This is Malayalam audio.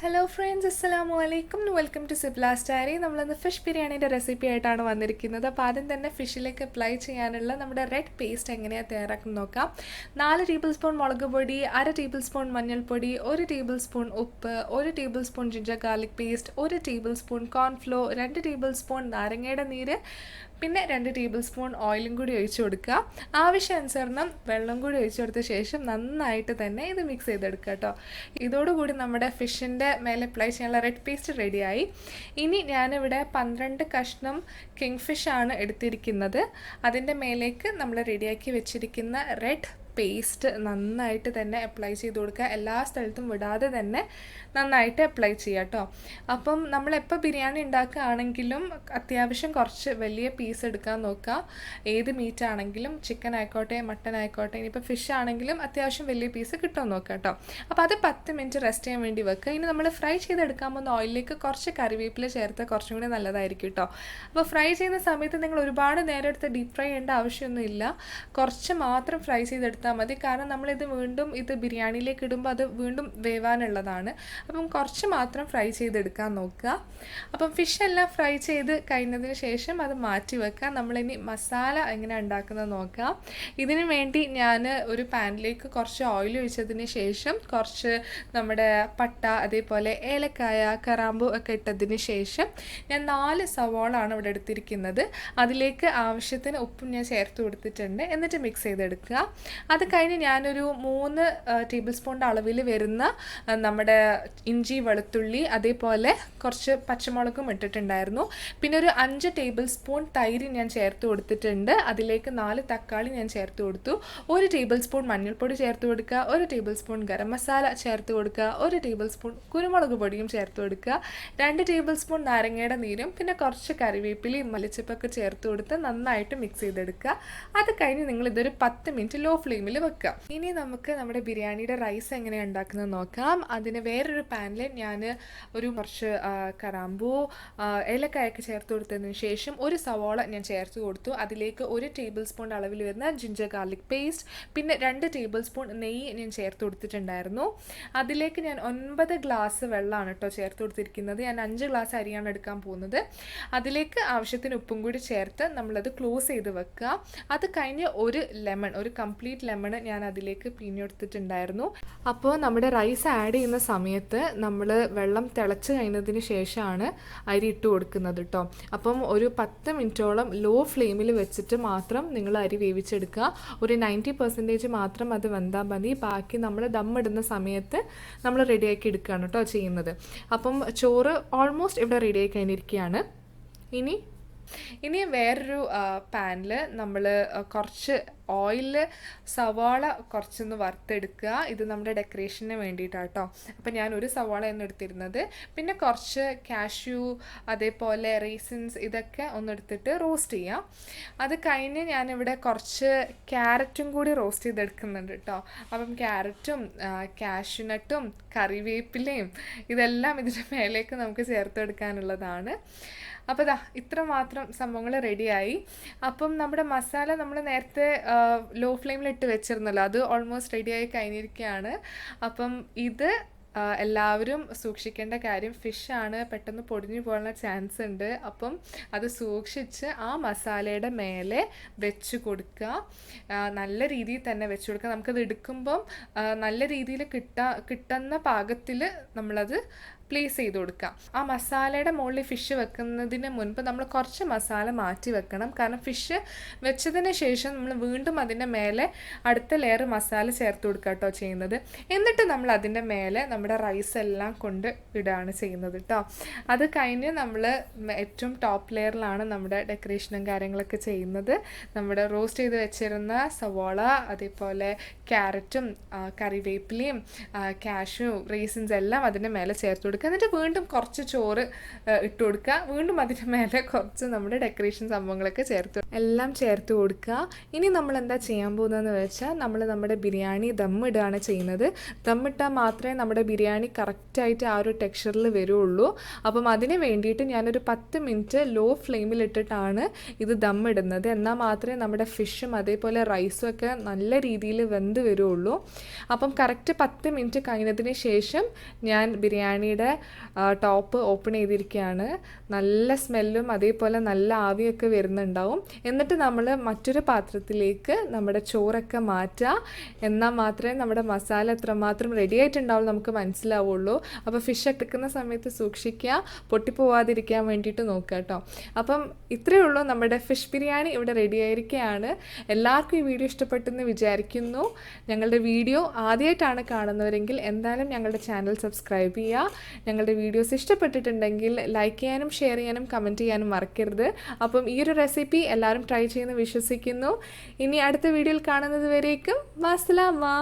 ഹലോ ഫ്രണ്ട്സ്, അസ്സലാമു അലൈക്കും. വെൽക്കം ടു സിബ്ലാസ് ഡയറി. നമ്മളിന്ന് ഫിഷ് ബിരിയാണീൻ്റെ റെസിപ്പി ആയിട്ടാണ് വന്നിരിക്കുന്നത്. അപ്പോൾ ആദ്യം തന്നെ ഫിഷിലേക്ക് അപ്ലൈ ചെയ്യാനുള്ള നമ്മുടെ റെഡ് പേസ്റ്റ് എങ്ങനെയാണ് തയ്യാറാക്കുന്നത് നോക്കാം. 4 ടേബിൾ സ്പൂൺ മുളക് പൊടി, 1/2 ടേബിൾ സ്പൂൺ മഞ്ഞൾപ്പൊടി, 1 ടേബിൾ സ്പൂൺ ഉപ്പ്, 1 table spoon ginger garlic paste, 1 table spoon cornflour, 2 table spoon നാരങ്ങയുടെ നീര്, പിന്നെ 2 ടേബിൾ സ്പൂൺ ഓയിലും കൂടി ഒഴിച്ചു കൊടുക്കുക. ആവശ്യാനുസരണം വെള്ളം കൂടി ഒഴിച്ചു കൊടുത്ത ശേഷം നന്നായിട്ട് തന്നെ ഇത് മിക്സ് ചെയ്തെടുക്കുക കേട്ടോ. ഇതോടുകൂടി നമ്മുടെ ഫിഷിൻ്റെ മേലെ അപ്ലൈ ചെയ്യാനുള്ള റെഡ് പേസ്റ്റ് റെഡിയായി. ഇനി ഞാനിവിടെ 12 കഷ്ണം കിങ് ഫിഷാണ് എടുത്തിരിക്കുന്നത്. അതിൻ്റെ മേലേക്ക് നമ്മൾ റെഡിയാക്കി വെച്ചിരിക്കുന്ന റെഡ് പേസ്റ്റ് നന്നായിട്ട് തന്നെ അപ്ലൈ ചെയ്ത് കൊടുക്കുക. എല്ലാ സ്ഥലത്തും വിടാതെ തന്നെ നന്നായിട്ട് അപ്ലൈ ചെയ്യുക കേട്ടോ. അപ്പം നമ്മളെപ്പോൾ ബിരിയാണി ഉണ്ടാക്കുകയാണെങ്കിലും അത്യാവശ്യം കുറച്ച് വലിയ പീസ് എടുക്കാൻ നോക്കുക. ഏത് മീറ്റ് ആണെങ്കിലും, ചിക്കൻ ആയിക്കോട്ടെ, മട്ടൻ ആയിക്കോട്ടെ, ഇനിയിപ്പോൾ ഫിഷ് ആണെങ്കിലും അത്യാവശ്യം വലിയ പീസ് കിട്ടുമെന്ന് നോക്കുക കേട്ടോ. അപ്പോൾ അത് 10 മിനിറ്റ് റെസ്റ്റ് ചെയ്യാൻ വേണ്ടി വെക്കുക. ഇനി നമ്മൾ ഫ്രൈ ചെയ്തെടുക്കാൻ പോകുന്ന ഓയിലിലേക്ക് കുറച്ച് കറിവേപ്പില ചേർത്ത് കുറച്ചും കൂടി നല്ലതായിരിക്കും കേട്ടോ. അപ്പോൾ ഫ്രൈ ചെയ്യുന്ന സമയത്ത് നിങ്ങൾ ഒരുപാട് നേരം എടുത്ത് ഡീപ്പ് ഫ്രൈ ചെയ്യേണ്ട ആവശ്യമൊന്നുമില്ല. കുറച്ച് മാത്രം ഫ്രൈ ചെയ്തെടുത്താൽ മതി. കാരണം നമ്മളിത് വീണ്ടും ബിരിയാണിയിലേക്ക് ഇടുമ്പോൾ അത് വീണ്ടും വേവാനുള്ളതാണ്. അപ്പം കുറച്ച് മാത്രം ഫ്രൈ ചെയ്തെടുക്കാൻ നോക്കുക. അപ്പം ഫിഷ് എല്ലാം ഫ്രൈ ചെയ്ത് കഴിഞ്ഞതിന് ശേഷം അത് മാറ്റി വെക്കുക. നമ്മളിനി മസാല എങ്ങനെ ഉണ്ടാക്കുന്നത് നോക്കാം. ഇതിനു വേണ്ടി ഞാൻ ഒരു പാനിലേക്ക് കുറച്ച് ഓയിൽ ഒഴിച്ചതിന് ശേഷം കുറച്ച് നമ്മുടെ പട്ട, അതേപോലെ ഏലക്കായ, കറാമ്പു ഒക്കെ ഇട്ടതിന് ശേഷം ഞാൻ 4 സവാളാണ് ഇവിടെ എടുത്തിരിക്കുന്നത്. അതിലേക്ക് ആവശ്യത്തിന് ഉപ്പും ഞാൻ ചേർത്ത് കൊടുത്തിട്ടുണ്ട്. എന്നിട്ട് മിക്സ് ചെയ്തെടുക്കുക. അത് കഴിഞ്ഞ് ഞാനൊരു 3 ടേബിൾ സ്പൂണിൻ്റെ അളവിൽ വരുന്ന നമ്മുടെ ഇഞ്ചി, വെളുത്തുള്ളി, അതേപോലെ കുറച്ച് പച്ചമുളകും ഇട്ടിട്ടുണ്ടായിരുന്നു. പിന്നെ ഒരു 5 ടേബിൾ സ്പൂൺ തൈര് ഞാൻ ചേർത്ത് കൊടുത്തിട്ടുണ്ട്. അതിലേക്ക് 4 തക്കാളി ഞാൻ ചേർത്ത് കൊടുത്തു. 1 ടേബിൾ സ്പൂൺ മഞ്ഞൾപ്പൊടി ചേർത്ത് കൊടുക്കുക, 1 ടേബിൾ സ്പൂൺ ഗരം മസാല ചേർത്ത് കൊടുക്കുക, 1 ടേബിൾ സ്പൂൺ കുരുമുളക് പൊടിയും ചേർത്ത് കൊടുക്കുക, 2 ടേബിൾ സ്പൂൺ നാരങ്ങയുടെ നീരും, പിന്നെ കുറച്ച് കറിവേപ്പിലയും മല്ലിച്ചപ്പൊക്കെ ചേർത്ത് കൊടുത്ത് നന്നായിട്ട് മിക്സ് ചെയ്തെടുക്കുക. അത് കഴിഞ്ഞ് നിങ്ങളിതൊരു 10 മിനിറ്റ് ലോ ഫ്ലെയിമിൽ വെക്കുക. ഇനി നമുക്ക് നമ്മുടെ ബിരിയാണിയുടെ റൈസ് എങ്ങനെയാണ് ഉണ്ടാക്കുന്നത് നോക്കാം. അതിന് വേറൊരു പാനിൽ ഞാൻ കുറച്ച് കറാമ്പൂ, ഏലക്കായൊക്കെ ചേർത്ത് കൊടുത്തതിന് ശേഷം 1 സവാള ഞാൻ ചേർത്ത് കൊടുത്തു. അതിലേക്ക് 1 ടേബിൾ സ്പൂൺ അളവിൽ വരുന്ന ജിഞ്ചർ ഗാർലിക് പേസ്റ്റ്, പിന്നെ 2 ടേബിൾ സ്പൂൺ നെയ്യ് ഞാൻ ചേർത്ത് കൊടുത്തിട്ടുണ്ടായിരുന്നു. അതിലേക്ക് ഞാൻ 9 ഗ്ലാസ് വെള്ളമാണ് കേട്ടോ ചേർത്ത് കൊടുത്തിരിക്കുന്നത്. ഞാൻ 5 ഗ്ലാസ് അരിയാണ് എടുക്കാൻ പോകുന്നത്. അതിലേക്ക് ആവശ്യത്തിന് ഉപ്പും കൂടി ചേർത്ത് നമ്മളത് ക്ലോസ് ചെയ്ത് വെക്കുക. അത് കഴിഞ്ഞ് ഒരു കംപ്ലീറ്റ് ലെമൺ ഞാൻ അതിലേക്ക് പിഴിഞ്ഞെടുത്തിട്ടുണ്ടായിരുന്നു. അപ്പോൾ നമ്മുടെ റൈസ് ആഡ് ചെയ്യുന്ന സമയത്ത് നമ്മൾ വെള്ളം തിളച്ച് കഴിഞ്ഞതിന് ശേഷമാണ് അരി ഇട്ട് കൊടുക്കുന്നത് കേട്ടോ. അപ്പം ഒരു 10 മിനിറ്റോളം ലോ ഫ്ലെയിമിൽ വെച്ചിട്ട് മാത്രം നിങ്ങൾ അരി വേവിച്ചെടുക്കുക. ഒരു 90% മാത്രം അത് വെന്താൽ മതി. ബാക്കി നമ്മൾ ദമ്മിടുന്ന സമയത്ത് നമ്മൾ റെഡിയാക്കി എടുക്കുകയാണ് കേട്ടോ ചെയ്യുന്നത്. അപ്പം ചോറ് ഓൾമോസ്റ്റ് ഇവിടെ റെഡിയായി കഴിഞ്ഞിരിക്കുകയാണ്. ഇനി വേറൊരു പാനിൽ നമ്മൾ കുറച്ച് ഓയിൽ, സവാള കുറച്ചൊന്ന് വറുത്തെടുക്കുക. ഇത് നമ്മുടെ ഡെക്കറേഷന് വേണ്ടിയിട്ടാണ് കേട്ടോ. അപ്പം ഞാൻ 1 സവാളയാണ് എടുത്തിരുന്നത്. പിന്നെ കുറച്ച് കാഷ്യൂ, അതേപോലെ റേസിൻസ്, ഇതൊക്കെ ഒന്നെടുത്തിട്ട് റോസ്റ്റ് ചെയ്യാം. അത് കഴിഞ്ഞ് ഞാനിവിടെ കുറച്ച് ക്യാരറ്റും കൂടി റോസ്റ്റ് ചെയ്തെടുക്കുന്നുണ്ട് കേട്ടോ. അപ്പം ക്യാരറ്റും കാഷ്യൂനട്ടും കറിവേപ്പിലയും ഇതെല്ലാം ഇതിൻ്റെ മേലേക്ക് നമുക്ക് ചേർത്തെടുക്കാനുള്ളതാണ്. അപ്പോൾ ഇത്ര മാത്രം സംഭവങ്ങൾ റെഡിയായി. അപ്പം നമ്മുടെ മസാല നമ്മൾ നേരത്തെ ലോ ഫ്ലെയിമിലിട്ട് വെച്ചിരുന്നല്ലോ, അത് ഓൾമോസ്റ്റ് റെഡിയായി കഴിഞ്ഞിരിക്കുകയാണ്. അപ്പം ഇത് എല്ലാവരും സൂക്ഷിക്കേണ്ട കാര്യം, ഫിഷാണ്, പെട്ടെന്ന് പൊടിഞ്ഞു പോകാനുള്ള ചാൻസ് ഉണ്ട്. അപ്പം അത് സൂക്ഷിച്ച് ആ മസാലയുടെ മേലെ വെച്ച് കൊടുക്കുക. നല്ല രീതിയിൽ തന്നെ വെച്ച് കൊടുക്കുക. നമുക്കത് എടുക്കുമ്പം നല്ല രീതിയിൽ കിട്ടുന്ന പാകത്തിൽ നമ്മളത് പ്ലേസ് ചെയ്ത് കൊടുക്കുക. ആ മസാലയുടെ മുകളിൽ ഫിഷ് വെക്കുന്നതിന് മുൻപ് നമ്മൾ കുറച്ച് മസാല മാറ്റി വെക്കണം. കാരണം ഫിഷ് വെച്ചതിന് ശേഷം നമ്മൾ വീണ്ടും അതിൻ്റെ മേലെ അടുത്ത ലെയർ മസാല ചേർത്ത് കൊടുക്കുക കേട്ടോ ചെയ്യുന്നത്. എന്നിട്ട് നമ്മൾ അതിൻ്റെ മേലെ നമ്മുടെ റൈസ് എല്ലാം കൊണ്ട് ഇടുകയാണ് ചെയ്യുന്നത് കേട്ടോ. അത് കഴിഞ്ഞ് നമ്മൾ ഏറ്റവും ടോപ്പ് ലെയറിലാണ് നമ്മുടെ ഡെക്കറേഷനും കാര്യങ്ങളൊക്കെ ചെയ്യുന്നത്. നമ്മുടെ റോസ്റ്റ് ചെയ്ത് വെച്ചിരുന്ന സവാള, അതേപോലെ ക്യാരറ്റും കറിവേപ്പിലയും കാഷ്യൂ, റേസിൻസ് എല്ലാം അതിൻ്റെ മേലെ ചേർത്ത് കൊടുക്കുക. എന്നിട്ട് വീണ്ടും കുറച്ച് ചോറ് ഇട്ട് കൊടുക്കുക. വീണ്ടും അതിൻ്റെ മേലെ കുറച്ച് നമ്മുടെ ഡെക്കറേഷൻ സംഭവങ്ങളൊക്കെ എല്ലാം ചേർത്ത് കൊടുക്കുക. ഇനി നമ്മൾ എന്താ ചെയ്യാൻ പോകുന്നതെന്ന് വെച്ചാൽ നമ്മൾ നമ്മുടെ ബിരിയാണി ദമ്മിടുകയാണ് ചെയ്യുന്നത്. ദമ്മിട്ടാൽ മാത്രമേ നമ്മുടെ ബിരിയാണി കറക്റ്റായിട്ട് ആ ഒരു ടെക്സ്ചറിൽ വരുള്ളൂ. അപ്പം അതിന് വേണ്ടിയിട്ട് ഞാനൊരു 10 മിനിറ്റ് ലോ ഫ്ലെയിമിലിട്ടിട്ടാണ് ഇത് ദമ്മിടുന്നത്. എന്നാൽ മാത്രമേ നമ്മുടെ ഫിഷും അതേപോലെ റൈസും ഒക്കെ നല്ല രീതിയിൽ വെന്ത് വരുള്ളൂ. അപ്പം കറക്റ്റ് 10 മിനിറ്റ് കഴിഞ്ഞതിന് ശേഷം ഞാൻ ബിരിയാണിയുടെ ടോപ്പ് ഓപ്പൺ ചെയ്തിരിക്കുകയാണ്. നല്ല സ്മെല്ലും അതേപോലെ നല്ല ആവിയൊക്കെ വരുന്നുണ്ടാവും. എന്നിട്ട് നമ്മൾ മറ്റൊരു പാത്രത്തിലേക്ക് നമ്മുടെ ചോറൊക്കെ മാറ്റുക. എന്നാൽ മാത്രമേ നമ്മുടെ മസാല എത്രമാത്രം റെഡി ആയിട്ടുണ്ടാവും നമുക്ക് മനസ്സിലാവുള്ളൂ. അപ്പോൾ ഫിഷ് എടുക്കുന്ന സമയത്ത് സൂക്ഷിക്കുക, പൊട്ടിപ്പോവാതിരിക്കാൻ വേണ്ടിയിട്ട് നോക്കുക കേട്ടോ. അപ്പം ഇത്രയേ ഉള്ളൂ, നമ്മുടെ ഫിഷ് ബിരിയാണി ഇവിടെ റെഡി ആയിരിക്കുകയാണ്. എല്ലാവർക്കും ഈ വീഡിയോ ഇഷ്ടപ്പെട്ടെന്ന് വിചാരിക്കുന്നു. ഞങ്ങളുടെ വീഡിയോ ആദ്യമായിട്ടാണ് കാണുന്നവരെങ്കിൽ എന്തായാലും ഞങ്ങളുടെ ചാനൽ സബ്സ്ക്രൈബ് ചെയ്യുക. ഞങ്ങളുടെ വീഡിയോസ് ഇഷ്ടപ്പെട്ടിട്ടുണ്ടെങ്കിൽ ലൈക്ക് ചെയ്യാനും ഷെയർ ചെയ്യാനും കമൻറ്റ് ചെയ്യാനും മറക്കരുത്. അപ്പം ഈ ഒരു റെസിപ്പി എല്ലാവരും ട്രൈ ചെയ്യുമെന്ന് വിശ്വസിക്കുന്നു. ഇനി അടുത്ത വീഡിയോയിൽ കാണുന്നത് വരേക്കും അസ്സലാമു